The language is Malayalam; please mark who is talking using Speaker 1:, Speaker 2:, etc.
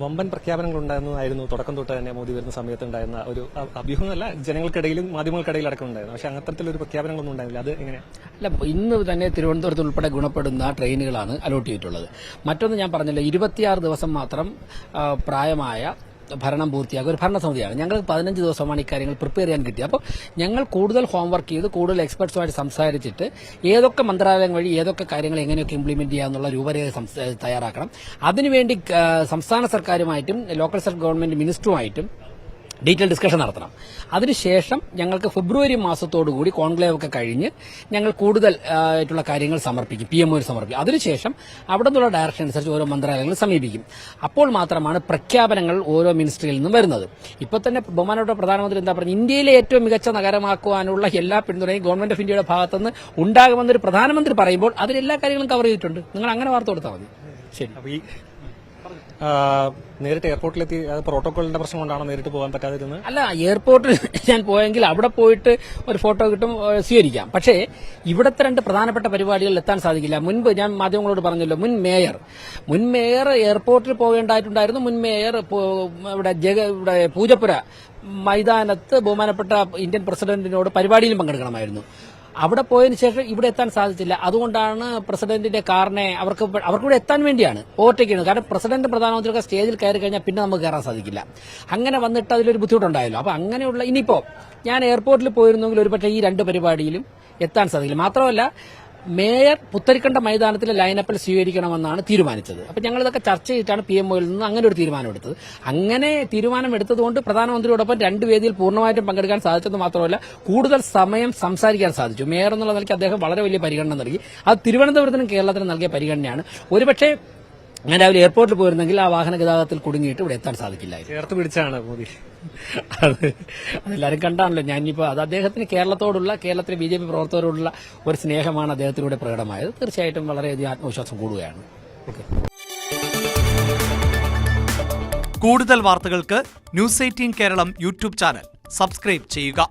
Speaker 1: വമ്പൻ പ്രഖ്യാപനങ്ങൾ ഉണ്ടായിരുന്നതായിരുന്നു തുടക്കം തൊട്ട് തന്നെ മോദി വരുന്ന സമയത്ത് ഉണ്ടായിരുന്ന ഒരു അഭ്യൂഹമല്ല, ജനങ്ങൾക്കിടയിലും മാധ്യമങ്ങൾക്കിടയിൽ അടക്കം ഉണ്ടായിരുന്നു. പക്ഷെ അത്തരത്തിലൊരു പ്രഖ്യാപനങ്ങളൊന്നും ഉണ്ടായിരുന്നില്ല. അത് എങ്ങനെ?
Speaker 2: അല്ല, ഇന്ന് തന്നെ തിരുവനന്തപുരത്ത് ഉൾപ്പെടെ ഗുണപ്പെടുന്ന ട്രെയിനുകളാണ് അലോട്ട് ചെയ്തിട്ടുള്ളത്. മറ്റൊന്ന് ഞാൻ പറഞ്ഞല്ലോ, 26 ദിവസം മാത്രം പ്രായമായ ഭരണം പൂർത്തിയാക്കുക ഒരു ഭരണസമിതിയാണ്. ഞങ്ങൾക്ക് 15 ദിവസമാണ് ഇക്കാര്യങ്ങൾ പ്രിപ്പയർ ചെയ്യാൻ കിട്ടിയത്. അപ്പോൾ ഞങ്ങൾ കൂടുതൽ ഹോംവർക്ക് ചെയ്ത് കൂടുതൽ എക്സ്പെർട്സുമായിട്ട് സംസാരിച്ചിട്ട് ഏതൊക്കെ മന്ത്രാലയം വഴി ഏതൊക്കെ കാര്യങ്ങൾ എങ്ങനെയൊക്കെ ഇംപ്ലിമെന്റ് ചെയ്യാമെന്നുള്ള രൂപരേഖ തയ്യാറാക്കണം. അതിനുവേണ്ടി സംസ്ഥാന സർക്കാരുമായിട്ടും ലോക്കൽ ഗവൺമെന്റ് മിനിസ്റ്ററുമായിട്ടും ഡീറ്റെയിൽ ഡിസ്കഷൻ നടത്തണം. അതിനുശേഷം ഞങ്ങൾക്ക് ഫെബ്രുവരി മാസത്തോടുകൂടി കോൺക്ലേവ് ഒക്കെ കഴിഞ്ഞ് ഞങ്ങൾ കൂടുതൽ ആയിട്ടുള്ള കാര്യങ്ങൾ സമർപ്പിക്കും, PMO സമർപ്പിക്കും. അതിനുശേഷം അവിടെ നിന്നുള്ള ഡയറക്ഷൻ അനുസരിച്ച് ഓരോ മന്ത്രാലയങ്ങളും സമീപിക്കും. അപ്പോൾ മാത്രമാണ് പ്രഖ്യാപനങ്ങൾ ഓരോ മിനിസ്ട്രിയിൽ നിന്നും വരുന്നത്. ഇപ്പോൾ തന്നെ ബഹുമാനപ്പെട്ട പ്രധാനമന്ത്രി എന്താ പറഞ്ഞത്, ഇന്ത്യയിലെ ഏറ്റവും മികച്ച നഗരമാക്കുവാനുള്ള എല്ലാ പിന്തുണയും ഗവൺമെന്റ് ഓഫ് ഇന്ത്യയുടെ ഭാഗത്തുനിന്ന് ഉണ്ടാകുമെന്നൊരു പ്രധാനമന്ത്രി പറയുമ്പോൾ അതിലെല്ലാ കാര്യങ്ങളും കവർ ചെയ്തിട്ടുണ്ട്. നിങ്ങൾ അങ്ങനെ വാർത്ത കൊടുത്താൽ മതി. ശരി.
Speaker 1: നേരിട്ട് എയർപോർട്ടിലെത്തി പ്രോട്ടോകോളിന്റെ പ്രശ്നം കൊണ്ടാണോ നേരിട്ട് പോകാൻ പറ്റാതിരുന്നത്?
Speaker 2: അല്ല, എയർപോർട്ടിൽ ഞാൻ പോയെങ്കിൽ അവിടെ പോയിട്ട് ഒരു ഫോട്ടോ കിട്ടും, സ്വീകരിക്കാം. പക്ഷേ ഇവിടുത്തെ 2 പ്രധാനപ്പെട്ട പരിപാടികളിൽ എത്താൻ സാധിക്കില്ല. മുൻപ് ഞാൻ മാധ്യമങ്ങളോട് പറഞ്ഞല്ലോ, മുൻ മേയർ എയർപോർട്ടിൽ പോകേണ്ടതായിട്ടുണ്ടായിരുന്നു. മുൻ മേയർ ഇവിടെ പൂജപ്പുര മൈതാനത്ത് ബഹുമാനപ്പെട്ട ഇന്ത്യൻ പ്രസിഡന്റിനോട് പരിപാടിയിലും പങ്കെടുക്കണമായിരുന്നു. അവിടെ പോയതിനു ശേഷം ഇവിടെ എത്താൻ സാധിച്ചില്ല. അതുകൊണ്ടാണ് പ്രസിഡന്റിന്റെ കാറിനെ അവർക്കിവിടെ എത്താൻ വേണ്ടിയാണ് ഓവർടേക്കുന്നത്. കാരണം പ്രസിഡന്റ് പ്രധാനമന്ത്രിയൊക്കെ സ്റ്റേജിൽ കയറി കഴിഞ്ഞാൽ പിന്നെ നമുക്ക് കയറാൻ സാധിക്കില്ല. അങ്ങനെ വന്നിട്ട് അതിലൊരു ബുദ്ധിമുട്ടുണ്ടായല്ലോ. അപ്പൊ അങ്ങനെയുള്ള ഇനിയിപ്പോ ഞാൻ എയർപോർട്ടിൽ പോയിരുന്നെങ്കിൽ ഒരുപക്ഷെ ഈ 2 പരിപാടിയിലും എത്താൻ സാധിക്കില്ല. മാത്രമല്ല, മേയർ പുത്തരിക്കണ്ട മൈതാനത്തിലെ ലൈനപ്പിൽ സ്വീകരിക്കണമെന്നാണ് തീരുമാനിച്ചത്. അപ്പൊ ഞങ്ങളിതൊക്കെ ചർച്ച ചെയ്തിട്ടാണ് PMOയിൽ നിന്ന് അങ്ങനെ ഒരു തീരുമാനമെടുത്തത്. അങ്ങനെ തീരുമാനമെടുത്തതുകൊണ്ട് പ്രധാനമന്ത്രിയോടൊപ്പം 2 വേദിയിൽ പൂർണ്ണമായിട്ടും പങ്കെടുക്കാൻ സാധിച്ചത് മാത്രമല്ല, കൂടുതൽ സമയം സംസാരിക്കാൻ സാധിച്ചു. മേയർ എന്നുള്ള നിലയ്ക്ക് അദ്ദേഹം വളരെ വലിയ പരിഗണന നൽകി. അത് തിരുവനന്തപുരത്തിനും കേരളത്തിനും നൽകിയ പരിഗണനയാണ്. ഒരുപക്ഷെ ഞാൻ രാവിലെ എയർപോർട്ടിൽ പോയിരുന്നെങ്കിൽ ആ വാഹന ഗതാഗതത്തിൽ കുടുങ്ങിയിട്ട് ഇവിടെ എത്താൻ സാധിക്കില്ലായിരുന്നു.
Speaker 1: ചേർത്ത് പിടിച്ചാണ് മോദി.
Speaker 2: അതെല്ലാവരും കണ്ടാണല്ലോ. ഞാനിപ്പോൾ അത് അദ്ദേഹത്തിന് കേരളത്തിലെ BJP പ്രവർത്തകരോടുള്ള ഒരു സ്നേഹമാണ് അദ്ദേഹത്തിലൂടെ പ്രകടമായത്. തീർച്ചയായിട്ടും വളരെയധികം ആത്മവിശ്വാസം കൂടുകയാണ്.
Speaker 3: കൂടുതൽ വാർത്തകൾക്ക് News 18 Keralam YouTube channel subscribe ചെയ്യുക.